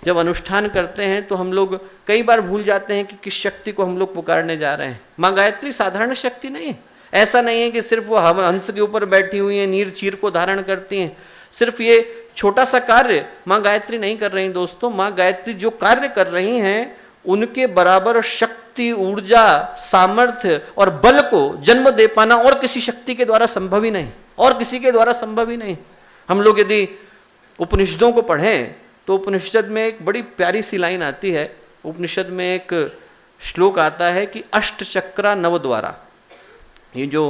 जब अनुष्ठान करते हैं तो हम लोग कई बार भूल जाते हैं कि किस शक्ति को हम लोग पुकारने जा रहे हैं। माँ गायत्री साधारण शक्ति नहीं है। ऐसा नहीं है कि सिर्फ वो हंस के ऊपर बैठी हुई हैं, नीर चीर को धारण करती हैं, सिर्फ ये छोटा सा कार्य माँ गायत्री नहीं कर रही दोस्तों। माँ गायत्री जो कार्य कर रही हैं उनके बराबर शक्ति, ऊर्जा, सामर्थ्य और बल को जन्म दे पाना और किसी शक्ति के द्वारा संभव ही नहीं, और किसी के द्वारा संभव ही नहीं। हम लोग यदि उपनिषदों को पढ़ें तो उपनिषद में एक बड़ी प्यारी सी लाइन आती है। उपनिषद में एक श्लोक आता है कि अष्ट चक्रा नव द्वारा, ये जो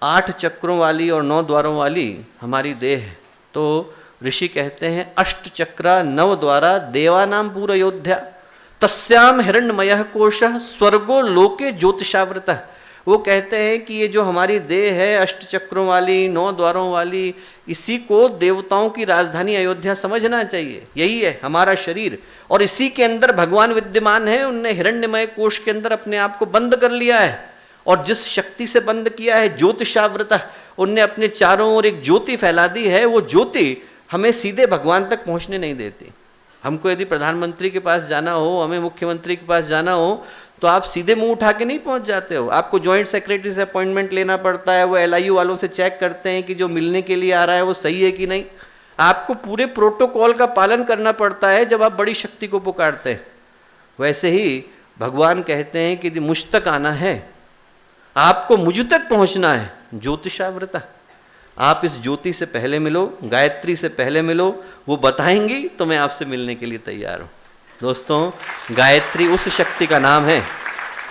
8 चक्रों वाली और 9 द्वारों वाली हमारी देह है, तो ऋषि कहते हैं अष्ट चक्रा नव द्वारा देवानाम पूर अयोध्या तस्याम हिरण्यमय कोश स्वर्गो लोके ज्योतिषावृतः। वो कहते हैं कि ये जो हमारी देह है अष्ट चक्रों वाली, 9 द्वारों वाली, इसी को देवताओं की राजधानी अयोध्या समझना चाहिए। यही है हमारा शरीर, और इसी के अंदर भगवान विद्यमान है। उनने हिरण्यमय कोश के अंदर अपने आप को बंद कर लिया है, और जिस शक्ति से बंद किया है ज्योतिषावृतः, उनने अपने चारों ओर एक ज्योति फैला दी है। वो ज्योति हमें सीधे भगवान तक पहुंचने नहीं देती। हमको यदि प्रधानमंत्री के पास जाना हो, हमें मुख्यमंत्री के पास जाना हो, तो आप सीधे मुंह उठा के नहीं पहुंच जाते हो। आपको जॉइंट सेक्रेटरी से अपॉइंटमेंट लेना पड़ता है। वो LIU वालों से चेक करते हैं कि जो मिलने के लिए आ रहा है वो सही है कि नहीं। आपको पूरे प्रोटोकॉल का पालन करना पड़ता है जब आप बड़ी शक्ति को पुकारते हैं। वैसे ही भगवान कहते हैं कि मुझ तक आना है, आपको मुझ तक पहुंचना है, ज्योतिषावृता। आप इस ज्योति से पहले मिलो, गायत्री से पहले मिलो, वो बताएंगी तो मैं आपसे मिलने के लिए तैयार हूँ। दोस्तों, गायत्री उस शक्ति का नाम है।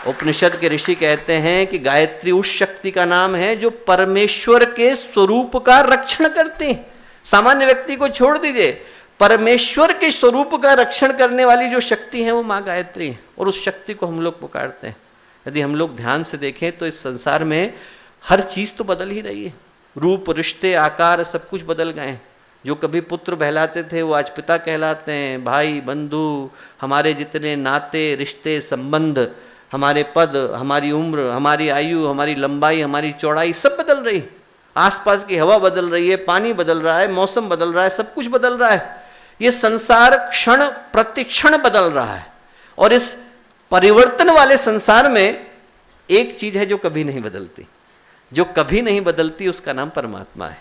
उपनिषद के ऋषि कहते हैं कि गायत्री उस शक्ति का नाम है जो परमेश्वर के स्वरूप का रक्षण करती है। सामान्य व्यक्ति को छोड़ दीजिए, परमेश्वर के स्वरूप का रक्षण करने वाली जो शक्ति है वो माँ गायत्री है, और उस शक्ति को हम लोग पुकारते हैं। यदि हम लोग ध्यान से देखें तो इस संसार में हर चीज तो बदल ही रही है। रूप, रिश्ते, आकार सब कुछ बदल गए हैं। जो कभी पुत्र बहलाते थे वो आज पिता कहलाते हैं। भाई, बंधु, हमारे जितने नाते, रिश्ते, संबंध, हमारे पद, हमारी उम्र, हमारी आयु, हमारी लंबाई, हमारी चौड़ाई सब बदल रही। आसपास की हवा बदल रही है, पानी बदल रहा है, मौसम बदल रहा है, सब कुछ बदल रहा है। ये संसार क्षण प्रतिक्षण बदल रहा है, और इस परिवर्तन वाले संसार में एक चीज है जो कभी नहीं बदलती। जो कभी नहीं बदलती उसका नाम परमात्मा है।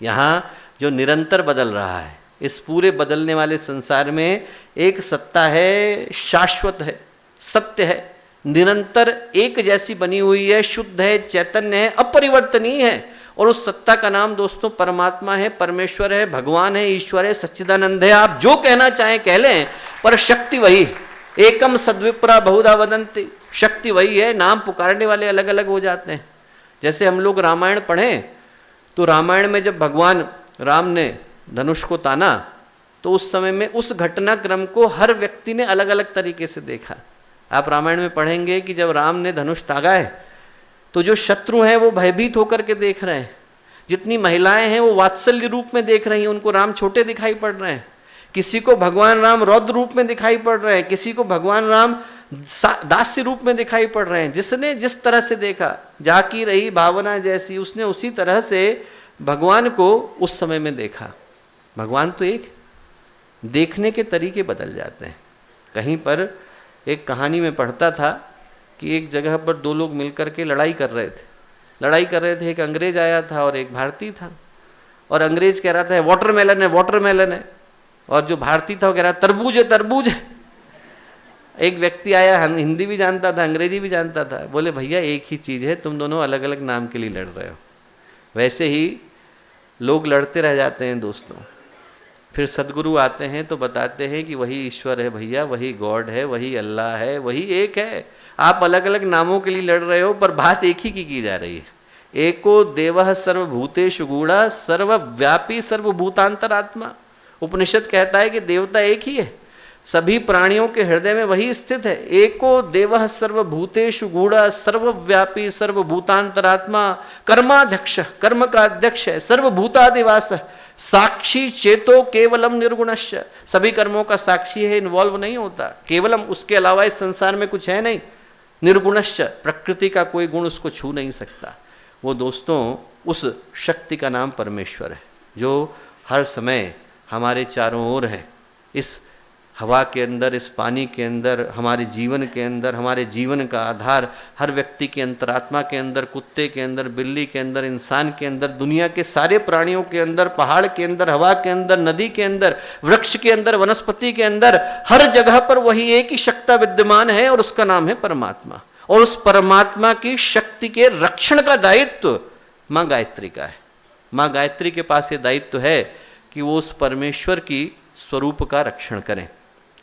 यहाँ जो निरंतर बदल रहा है, इस पूरे बदलने वाले संसार में एक सत्ता है, शाश्वत है, सत्य है, निरंतर एक जैसी बनी हुई है, शुद्ध है, चैतन्य है, अपरिवर्तनीय है। और उस सत्ता का नाम दोस्तों परमात्मा है, परमेश्वर है, भगवान है, ईश्वर है, सच्चिदानंद है। आप जो कहना चाहें कह लें, पर शक्ति वही। एकम सद्विप्रा बहुधा वदन्ति, शक्ति वही है। नाम पुकारने वाले अलग अलग हो जाते हैं। जैसे हम लोग रामायण पढ़ें तो रामायण में जब भगवान राम ने धनुष को ताना तो उस समय में उस घटनाक्रम को हर व्यक्ति ने अलग अलग तरीके से देखा। आप रामायण में पढ़ेंगे कि जब राम ने धनुष तागा है तो जो शत्रु हैं वो भयभीत होकर के देख रहे हैं। जितनी महिलाएं हैं वो वात्सल्य रूप में देख रही हैं, उनको राम छोटे दिखाई पड़ रहे हैं। किसी को भगवान राम रौद्र रूप में दिखाई पड़ रहे हैं, किसी को भगवान राम दास्य रूप में दिखाई पड़ रहे हैं। जिसने जिस तरह से देखा, जाकी रही भावना जैसी, उसने उसी तरह से भगवान को उस समय में देखा। भगवान तो एक, देखने के तरीके बदल जाते हैं। कहीं पर एक कहानी में पढ़ता था कि एक जगह पर 2 लोग मिलकर के लड़ाई कर रहे थे। एक अंग्रेज आया था और एक भारतीय था। और अंग्रेज कह रहा था वाटरमेलन है, वाटरमेलन है, और जो भारतीय था वो कह रहा तरबूज है, तरबूज है। एक व्यक्ति आया, हिंदी भी जानता था, अंग्रेजी भी जानता था। बोले भैया एक ही चीज़ है, तुम दोनों अलग अलग नाम के लिए लड़ रहे हो। वैसे ही लोग लड़ते रह जाते हैं दोस्तों। फिर सदगुरु आते हैं तो बताते हैं कि वही ईश्वर है भैया, वही गॉड है, वही अल्लाह है, वही एक है। आप अलग अलग नामों के लिए लड़ रहे हो, पर बात एक ही की जा रही है। एको देवः सर्वभूतेषु गूढ़ः सर्वव्यापी सर्वभूतांतरात्मा। उपनिषद कहता है कि देवता एक ही है, सभी प्राणियों के हृदय में वही स्थित है। एको देवः सर्वभूतेषु गूढ़ः सर्वव्यापी सर्वभूतांतरात्मा कर्माध्यक्ष, कर्म का अध्यक्ष है, सर्वभूतादिवास, साक्षी चेतो केवलम निर्गुणश्च। सभी कर्मों का साक्षी है, इन्वॉल्व नहीं होता। केवलम, उसके अलावा इस संसार में कुछ है नहीं। निर्गुणश्च, प्रकृति का कोई गुण उसको छू नहीं सकता। वो दोस्तों उस शक्ति का नाम परमेश्वर है, जो हर समय हमारे चारों ओर है। इस हवा के अंदर, इस पानी के अंदर, हमारे जीवन के अंदर, हमारे जीवन का आधार हर व्यक्ति की अंतरात्मा के अंदर, कुत्ते के अंदर, बिल्ली के अंदर, इंसान के अंदर, दुनिया के सारे प्राणियों के अंदर, पहाड़ के अंदर, हवा के अंदर, नदी के अंदर, वृक्ष के अंदर, वनस्पति के अंदर, हर जगह पर वही एक ही शक्ति विद्यमान है और उसका नाम है परमात्मा। और उस परमात्मा की शक्ति के रक्षण का दायित्व माँ गायत्री का है। माँ गायत्री के पास ये दायित्व है कि वो उस परमेश्वर की स्वरूप का रक्षण करें।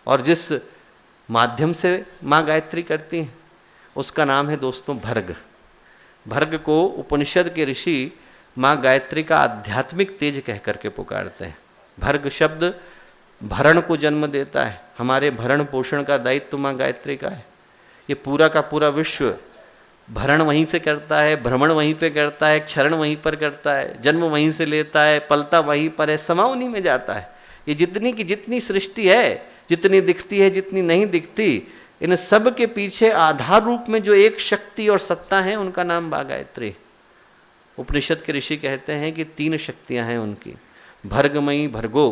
और जिस माध्यम से माँ गायत्री करती हैं उसका नाम है दोस्तों भर्ग। भर्ग को उपनिषद के ऋषि माँ गायत्री का आध्यात्मिक तेज कह करके पुकारते हैं। भर्ग शब्द भरण को जन्म देता है। हमारे भरण पोषण का दायित्व माँ गायत्री का है। ये पूरा का पूरा विश्व भरण वहीं से करता है, भ्रमण वहीं पे करता है, क्षरण वहीं पर करता है, जन्म वहीं से लेता है, पलता वहीं पर है, समा उन्हीं में जाता है। ये जितनी की जितनी सृष्टि है, जितनी दिखती है, जितनी नहीं दिखती, इन सब के पीछे आधार रूप में जो एक शक्ति और सत्ता है उनका नाम माँ गायत्री। उपनिषद के ऋषि कहते हैं कि 3 शक्तियां हैं उनकी, भर्गमयी भर्गो,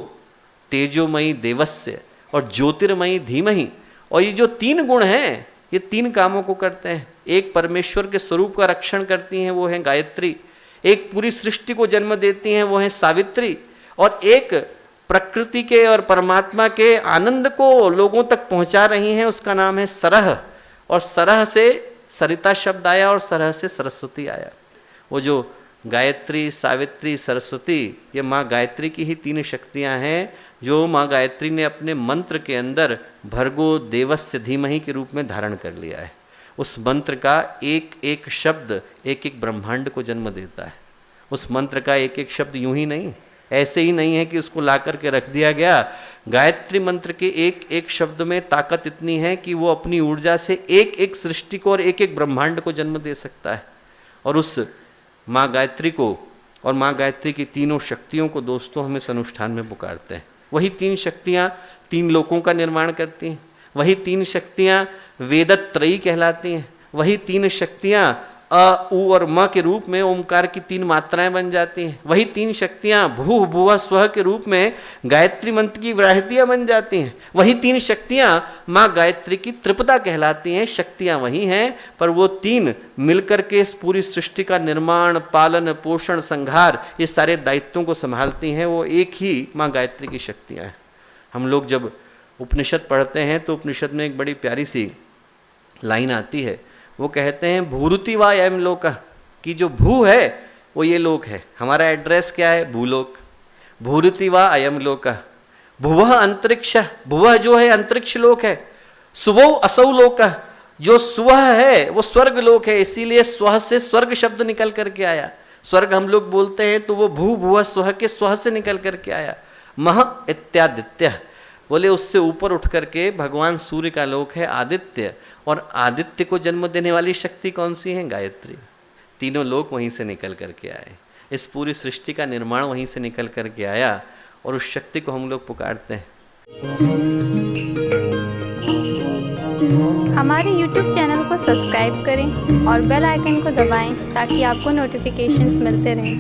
तेजोमयी देवस्य और ज्योतिर्मयी धीमहि। और ये जो 3 गुण हैं ये 3 कामों को करते हैं। एक परमेश्वर के स्वरूप का रक्षण करती हैं, वो है गायत्री। एक पूरी सृष्टि को जन्म देती हैं, वो है सावित्री। और एक प्रकृति के और परमात्मा के आनंद को लोगों तक पहुंचा रही हैं, उसका नाम है सरह। और सरह से सरिता शब्द आया और सरह से सरस्वती आया। वो जो गायत्री, सावित्री, सरस्वती, ये माँ गायत्री की ही 3 शक्तियां हैं जो माँ गायत्री ने अपने मंत्र के अंदर भर्गो देवस्य धीमहि के रूप में धारण कर लिया है। उस मंत्र का एक एक शब्द एक एक ब्रह्मांड को जन्म देता है। उस मंत्र का एक एक शब्द यूं ही नहीं, ऐसे ही नहीं है कि उसको ला करके रख दिया गया। गायत्री मंत्र के एक एक शब्द में ताकत इतनी है कि वो अपनी ऊर्जा से एक एक सृष्टि को और एक एक ब्रह्मांड को जन्म दे सकता है। और उस माँ गायत्री को और माँ गायत्री की 3 शक्तियों को दोस्तों हम इस अनुष्ठान में पुकारते हैं। वही 3 शक्तियाँ 3 लोकों का निर्माण करती हैं। वही 3 शक्तियाँ वेदत्रयी कहलाती हैं। वही 3 शक्तियाँ अ, उ और म के रूप में ओमकार की 3 मात्राएं बन जाती हैं। वही 3 शक्तियां भूः भुवः स्वः के रूप में गायत्री मंत्र की व्राहृतियां बन जाती हैं। वही 3 शक्तियां माँ गायत्री की त्रिपदा कहलाती हैं। शक्तियां वही हैं, पर वो 3 मिलकर के इस पूरी सृष्टि का निर्माण, पालन, पोषण, संहार, ये सारे दायित्वों को संभालती हैं। वो एक ही माँ गायत्री की शक्तियां हैं। हम लोग जब उपनिषद पढ़ते हैं तो उपनिषद में एक बड़ी प्यारी सी लाइन आती है। वो कहते हैं भूरुति वा अयम लोक, कि जो भू है वो ये लोक है। हमारा एड्रेस क्या है? भूलोक। भूरुति वा अयम लोक, भुवः अंतरिक्ष, भुवः जो है अंतरिक्ष लोक है। सुवौ असौ लोक, जो स्वः है वो स्वर्ग लोक है। इसीलिए स्वः से स्वर्ग शब्द निकल करके आया। स्वर्ग हम लोग बोलते हैं तो वो भू भुवः स्वः के स्वः से निकल करके आया। मह इत्यादित्य, बोले उससे ऊपर उठ करके भगवान सूर्य का लोक है आदित्य। और आदित्य को जन्म देने वाली शक्ति कौन सी है? गायत्री। 3 लोक वहीं से निकल करके आए। इस पूरी सृष्टि का निर्माण वहीं से निकल करके आया और उस शक्ति को हम लोग पुकारते हैं। हमारे YouTube चैनल को सब्सक्राइब करें और बेल आइकन को दबाएं ताकि आपको नोटिफिकेशंस मिलते रहें।